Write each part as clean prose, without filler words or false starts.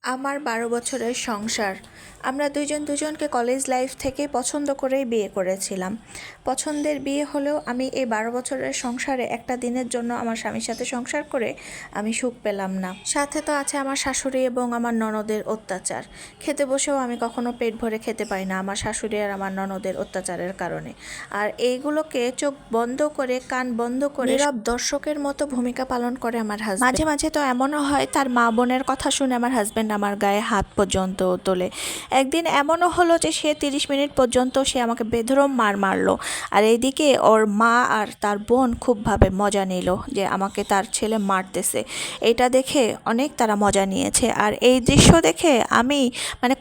আমার ১২ বছরের সংসার। আমরা দুজনকে কলেজ লাইফ থেকে পছন্দ করেই বিয়ে করেছিলাম। পছন্দের বিয়ে হলেও আমি এই ১২ বছরের সংসারে একটা দিনের জন্য আমার স্বামীর সাথে সংসার করে আমি সুখ পেলাম না। সাথে তো আছে আমার শাশুড়ি এবং আমার ননদের অত্যাচার। খেতে বসেও আমি কখনো পেট ভরে খেতে পাই না আমার শাশুড়ি আর আমার ননদের অত্যাচারের কারণে। আর এইগুলোকে চোখ বন্ধ করে কান বন্ধ করে নীরব দর্শকের মতো ভূমিকা পালন করে আমার হাজবেন্ড। মাঝে মাঝে তো এমনও হয় তার মা বোনের কথা শুনে আমার হাজবেন্ড আমার গায়ে হাত পর্যন্ত তোলে। একদিন এমনও হলো যে সে 30 মিনিট পর্যন্ত সে আমাকে বেধরম মারলো। আর এইদিকে ওর মা আর তার বোন খুবভাবে মজা নিল যে আমাকে তার ছেলে মারতেছে। এটা দেখে অনেক তারা মজা নিয়েছে। আর এই দৃশ্য দেখে আমি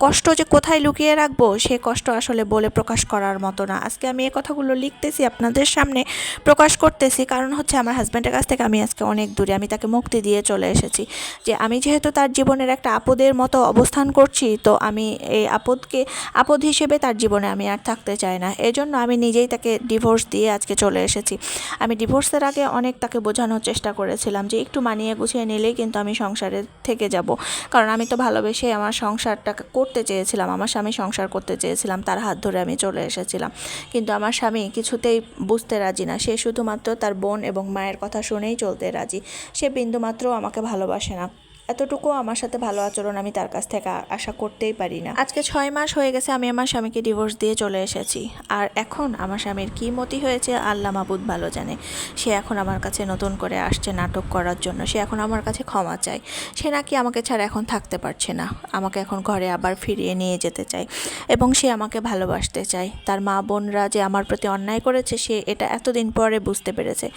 কষ্ট যে কোথায় লুকিয়ে রাখবো সে কষ্ট আসলে বলে প্রকাশ করার মতো না। আজকে আমি এই কথাগুলো লিখতেছি আপনাদের সামনে প্রকাশ করতেছি, কারণ হচ্ছে আমার হাজব্যান্ডের কাছ থেকে আমি আজকে অনেক দূরে, আমি তাকে মুক্তি দিয়ে চলে এসেছি। যে আমি যেহেতু তার জীবনের একটা আপদের মতো অবস্থান করছি, তো আমি এই আপদ হিসেবে তার জীবনে আমি আর থাকতে চাই না। এজন্য আমি নিজেই তাকে ডিভোর্স দিয়ে আজকে চলে এসেছি। আমি ডিভোর্সের আগে অনেক তাকে বোঝানোর চেষ্টা করেছিলাম যে একটু মানিয়ে গুছিয়ে নিলেই কিন্তু আমি সংসারে থেকে যাব, কারণ আমি তো ভালোবেসে আমার সংসারটাকে করতে চেয়েছিলাম, আমার স্বামী সংসার করতে চেয়েছিলাম, তার হাত ধরে আমি চলে এসেছিলাম। কিন্তু আমার স্বামী কিছুতেই বুঝতে রাজি না। সে শুধুমাত্র তার বোন এবং মায়ের কথা শুনেই চলতে রাজি। সে বিন্দুমাত্রও আমাকে ভালোবাসে না। এতটুকু আমার সাথে ভালো আচরণ আমি তার কাছ থেকে আশা করতেই পারি না। আজকে 6 মাস হয়ে গেছে আমি আমার স্বামীকে ডিভোর্স দিয়ে চলে এসেছি। আর এখন আমার স্বামীর কী মতি হয়েছে আল্লাহ মাবুদ ভালো জানে। সে এখন আমার কাছে নতুন করে আসছে নাটক করার জন্য। সে এখন আমার কাছে ক্ষমা চায়। সে নাকি আমাকে ছাড়া এখন থাকতে পারছে না, আমাকে এখন ঘরে আবার ফিরিয়ে নিয়ে যেতে চায় এবং সে আমাকে ভালোবাসতে চায়। তার মা বোনরা যে আমার প্রতি অন্যায় করেছে সে এটা এতদিন পরে বুঝতে পেরেছে।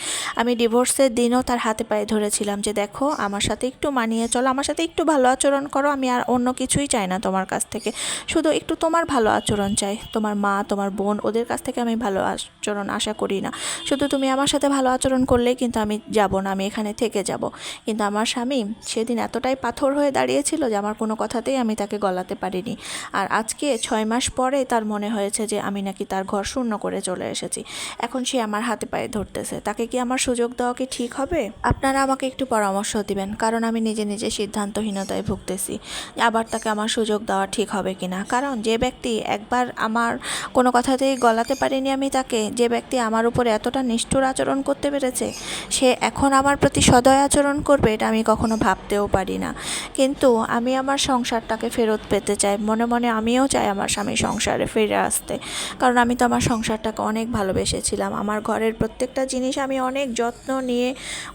আমি ডিভোর্সের দিনও তার হাতে পায়ে ধরেছিলাম যে দেখো, আমার সাথে একটু মানিয়ে চলো, আমার সাথে একটু ভালো আচরণ করো, আমি আর অন্য কিছুই চাই না তোমার কাছ থেকে, শুধু একটু তোমার ভালো আচরণ চাই। তোমার মা, তোমার বোন, ওদের কাছ থেকে আমি ভালো আচরণ আশা করি না, শুধু তুমি আমার সাথে ভালো আচরণ করলেই কিন্তু আমি যাব না, আমি এখানে থেকে যাব। কিন্তু আমার স্বামী সেদিন এতটাই পাথর হয়ে দাঁড়িয়েছিল যে আমার কোনো কথাতেই আমি তাকে গলাতে পারিনি। আর আজকে 6 মাস পরে তার মনে হয়েছে যে আমি নাকি তার ঘর শূন্য করে চলে এসেছি। এখন সে আমার হাতে পায়ে ধরতেছে। তাকে কি আমার সুযোগ দেওয়া কি ঠিক হবে? আপনারা আমাকে একটু পরামর্শ দিবেন, কারণ আমি নিজে নিজে সিদ্ধান্তহীনতায় ভুগতেছি। আবার তাকে আমার সুযোগ দেওয়া ঠিক হবে কিনা, কারণ যে ব্যক্তি একবার আমার কোনো কথাতেই গলাতে পারিনি আমি তাকে, যে ব্যক্তি আমার উপরে এতটা নিষ্ঠুর আচরণ করতে পেরেছে, সে এখন আমার প্রতি সদয় আচরণ করবে এটা আমি কখনো ভাবতেও পারি না। কিন্তু আমি আমার সংসারটাকে ফেরত পেতে চাই। মনে মনে আমিও চাই আমার স্বামী সংসারে ফিরে আসতে, কারণ আমি তো আমার সংসারটাকে অনেক ভালোবেসেছিলাম। আমার ঘরের প্রত্যেকটা জিনিস আমি অনেক যত্ন নিয়ে,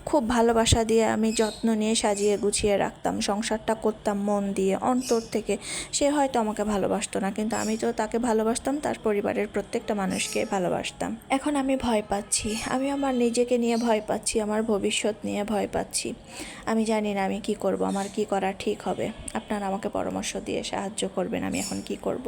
খুব ভালোবাসা দিয়ে আমি যত্ন নিয়ে সাজিয়ে গুছিয়ে রাখতাম, সংসারটা করতাম মন দিয়ে অন্তর থেকে। সে হয়তো আমাকে ভালোবাসতো না, কিন্তু আমি তো তাকে ভালোবাসতাম, তার পরিবারের প্রত্যেকটা মানুষকে ভালোবাসতাম। এখন আমি ভয় পাচ্ছি, আমি আমার নিজেকে নিয়ে ভয় পাচ্ছি, আমার ভবিষ্যৎ নিয়ে ভয় পাচ্ছি। আমি জানি না আমি কি করব, আমার কি করা ঠিক হবে। আপনারা আমাকে পরামর্শ দিয়ে সাহায্য করবেন, আমি এখন কি করব।